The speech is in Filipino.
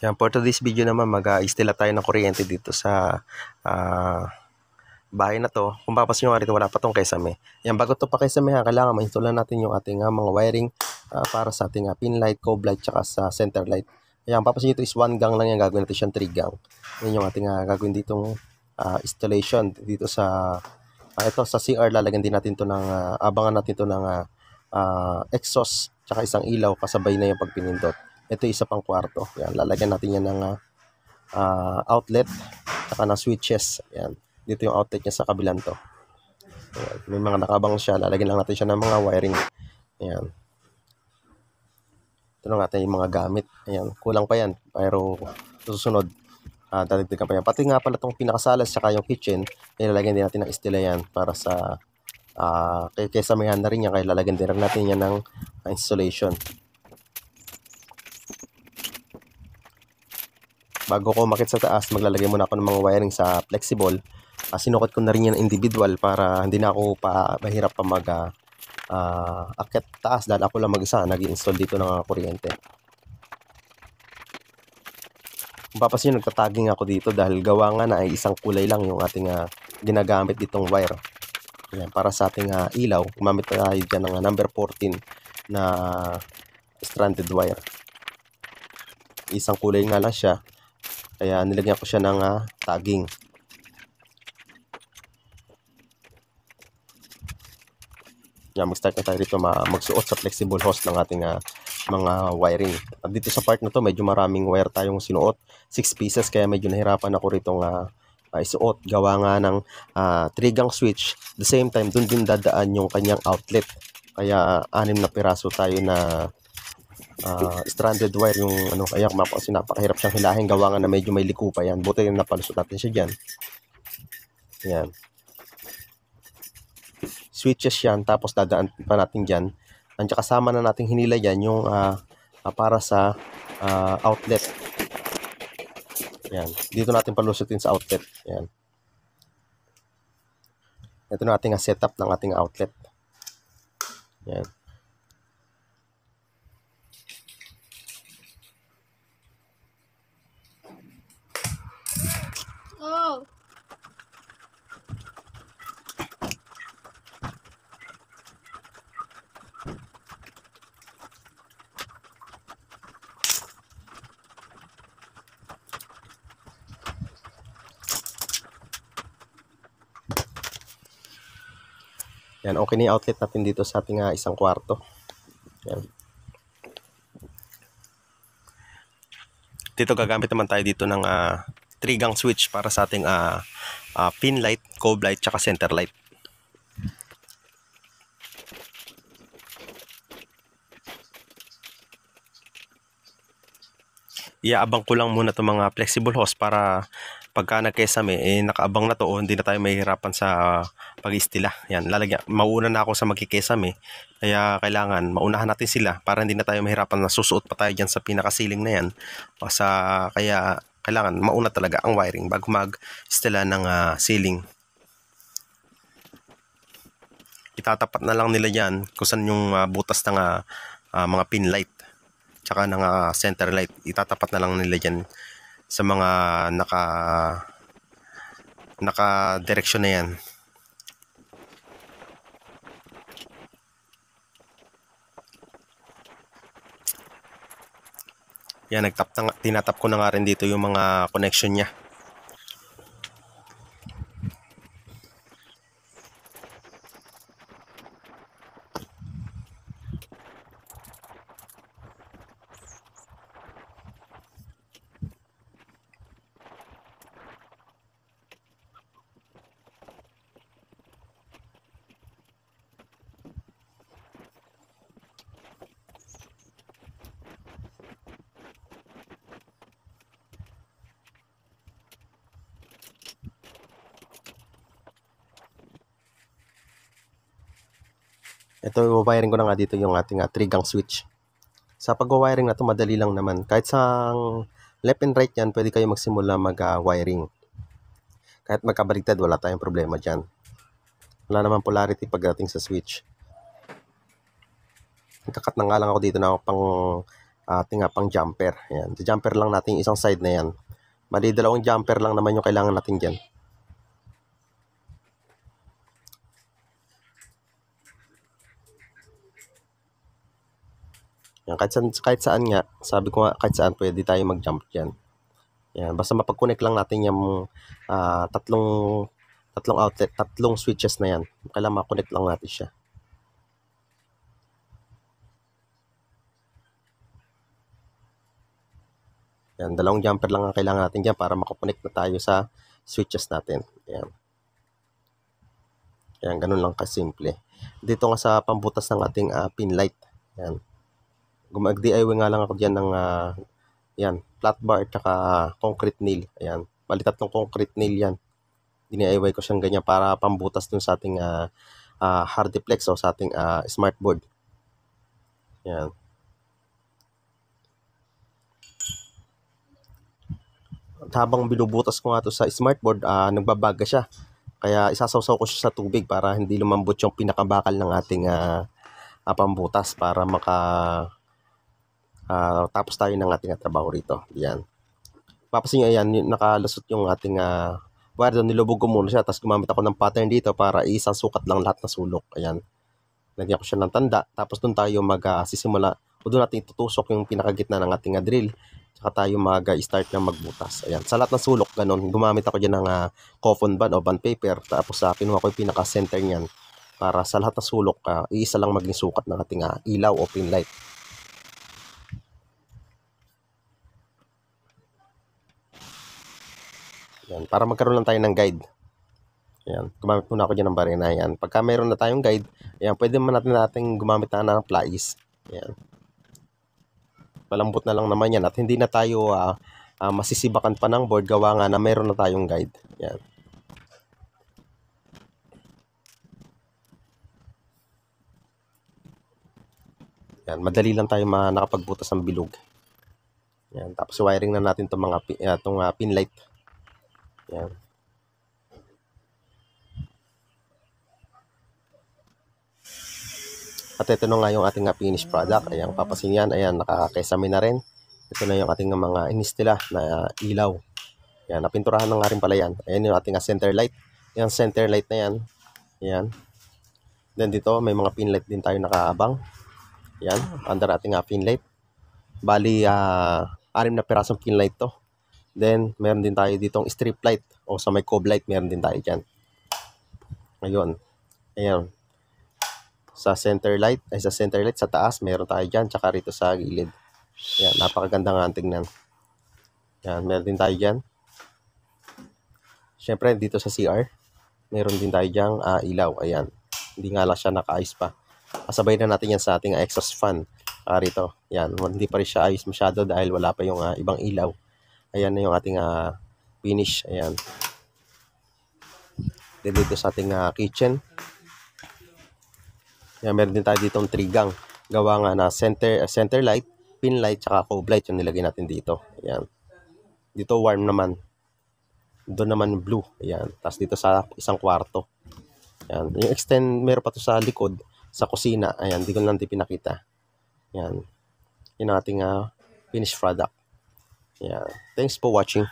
Yan, for today's video naman, mag-install tayo ng kuryente dito sa bahay na to. Kung papansin nyo nga rito, wala pa tong kesame. Yan, bago to pa kesame ha, kailangan ma-install natin yung ating mga wiring para sa ating pin light, cob light, tsaka sa center light. Yan, papansin nyo ito is 1 gang lang yan, gagawin natin siyang 3 gang. Yan yung ating gagawin ditong installation dito sa ito sa CR. Lalagyan din natin to ng abangan natin to ng exhaust tsaka isang ilaw kasabay na yung pagpinindot. Ito isa pang kwarto. Yan, lalagyan natin yan ng outlet tsaka ng switches. Yan. Dito yung outlet niya sa kabilang to. Ayan. May mga nakabang siya. Lalagyan lang natin siya ng mga wiring. Ayan. Ito na natin yung mga gamit. Ayan. Kulang pa yan. Pero susunod, dadagdagan pa yan. Pati nga pala itong pinakasalas saka yung kitchen, ilalagyan din natin ng estila yan para sa kesamihan na rin yan. Kaya lalagyan din natin yan ng installation. Bago ko umakyat sa taas, maglalagay muna ako ng mga wiring sa flexible. Sinukot ko na rin yan individual para hindi na ako mahirap pa akyat taas dahil ako lang mag-isa nag-install dito ng kuryente. Kung papasin nyo, nagtataging ako dito dahil gawa nga na ay isang kulay lang yung ating ginagamit ditong wire. Ayan, para sa ating ilaw, gumamit tayo dyan ng number 14 na stranded wire. Isang kulay nga lang siya. Kaya nilagyan ko siya ng tagging. Yan, mag-start na tayo dito magsuot sa flexible hose ng ating mga wiring. At dito sa part na to, medyo maraming wire tayong sinuot. 6 pieces, kaya medyo nahirapan ako rito isuot. Gawa nga ng 3 gang switch. The same time, dun din dadaan yung kanyang outlet. Kaya 6 na piraso tayo na stranded wire yung kaya kasi napakahirap siyang hilahin, gawa nga na medyo may liko pa yan. Buti yung napalusot natin siya dyan. Yan, switches yan, tapos dadaan pa natin dyan. At kasama na natin hinila yan yung para sa outlet. Yan, dito natin palusutin sa outlet. Yan, ito na ating setup ng ating outlet. Yan. Oh. Yan, okay na yung outlet natin dito sa ating isang kwarto. Yan. Dito gagamit naman tayo dito ng 3 gang switch para sa ating pin light, cob light, tsaka center light. Iaabang ko lang muna itong mga flexible hose para pagka nagkesame, nakaabang na to o hindi na tayo mahihirapan sa pag-istila. Yan, mauna na ako sa magkikesame, kaya kailangan maunahan natin sila para hindi na tayo mahirapan na susuot pa tayo dyan sa pinakasiling na yan. Kaya kailangan mauna talaga ang wiring bago mag-istila ng ceiling. Itatapat na lang nila yan kung saan yung butas ng mga pin light tsaka ng center light. Itatapat na lang nila dyan sa mga naka-direksyon na yan. Yan, tinatap ko na nga rin dito yung mga connection niya. Ito, wiring ko na nga dito yung ating 3 gang switch. Sa pag-wiring na to, madali lang naman. Kahit sa left and right yan, pwede kayo magsimula mag-wiring. Kahit magkabaligtad, wala tayong problema dyan. Wala naman polarity pagdating sa switch. Nagkakat na nga lang ako dito na pang ating pang jumper. Ayan, jumper lang natin yung isang side na yan. Mali, dalawang jumper lang naman yung kailangan natin dyan. Yan, kahit saan nga, sabi ko nga, kahit saan pwede tayo mag-jump dyan. Yan, basta mapag-connect lang natin yung tatlong outlet, tatlong switches na yan. Kailangan ma-connect lang natin siya. Yan, dalawang jumper lang ang kailangan natin dyan para makakonect na tayo sa switches natin. Yan. Yan, ganun lang kasimple. Dito nga sa pambutas ng ating pin light. Yan. Mag-DIY nga lang ako dyan ng yan, flat bar at saka concrete nail. Ayan. Bali tatlong concrete nail yan. DIY ko siyang ganyan para pambutas dun sa ating Hardiplex o sa ating smartboard. Yan. At habang binubutas ko nga to sa smartboard, nagbabaga siya. Kaya isasawsaw ko siya sa tubig para hindi lumambot yung pinakabakal ng ating pambutas para tapos tayo ng ating trabaho rito. Yan. Papasin nyo, ayan, nakalusot yung ating wire doon. Nilubog ko muna siya, tapos gumamit ako ng pattern dito para isang sukat lang lahat na sulok. Ayan. Lagyan ko siya ng tanda, tapos doon tayo magsisimula, o doon natin tutusok yung pinakagitna ng ating drill, saka tayo mag-start na magbutas. Ayan. Sa lahat ng sulok, ganun, gumamit ako dyan ng coffin band o band paper, tapos kinuha ko yung pinaka-center niyan, para sa lahat ng sulok, iisa lang maging sukat ng ating ilaw o pin light. Yan, para magkaroon lang tayo ng guide. Ayan, gumamit muna ako dyan ng barena. Ayan, pagka mayroon na tayong guide, ayan, pwede natin gumamit na ng plies. Ayan. Malambot na lang naman yan at hindi na tayo masisibakan pa ng board gawa nga na mayroon na tayong guide. Ayan. Ayan, madali lang tayo nakapagbutas ng bilog. Ayan, tapos wiring na natin itong mga pin light. Ayan. At ito na nga yung ating finished product. Ayan, papasin yan. Ayan, nakakesame na rin. Ito na yung ating mga inistila na ilaw. Ayan, napinturahan na nga rin pala yan. Ayan yung ating center light. Ayan, center light na yan. Ayan. Then dito, may mga pin light din tayo nakaabang. Ayan, under ating pin light. Bali, 6 na pirasong pin light to. Then, meron din tayo ditong strip light. O sa may cob light, meron din tayo dyan. Ngayon, ayan. Sa center light, sa taas, meron tayo dyan, tsaka rito sa gilid. Yan, napakaganda nga tingnan. Yan, meron din tayo dyan. Siyempre, dito sa CR, meron din tayo dyan ilaw. Ayan, hindi nga lang siya naka-ayos pa. Kasabay na natin yan sa ating exhaust fan. Rito, yan, hindi pa rin siya ayos masyado dahil wala pa yung ibang ilaw. Ayan na yung ating finish. Ayan. Dito sa ating kitchen. Yan, meron din tayo ditong trigang. Gawa nga na center light, pin light, tsaka cob light yung nilagay natin dito. Ayan. Dito warm naman. Doon naman blue. Ayan. Tapos dito sa isang kwarto. Ayan. Yung extend, meron pa to sa likod, sa kusina. Ayan. Di ko lang din pinakita. Ayan. Yun ang ating finished product. Ayan. Thanks for watching.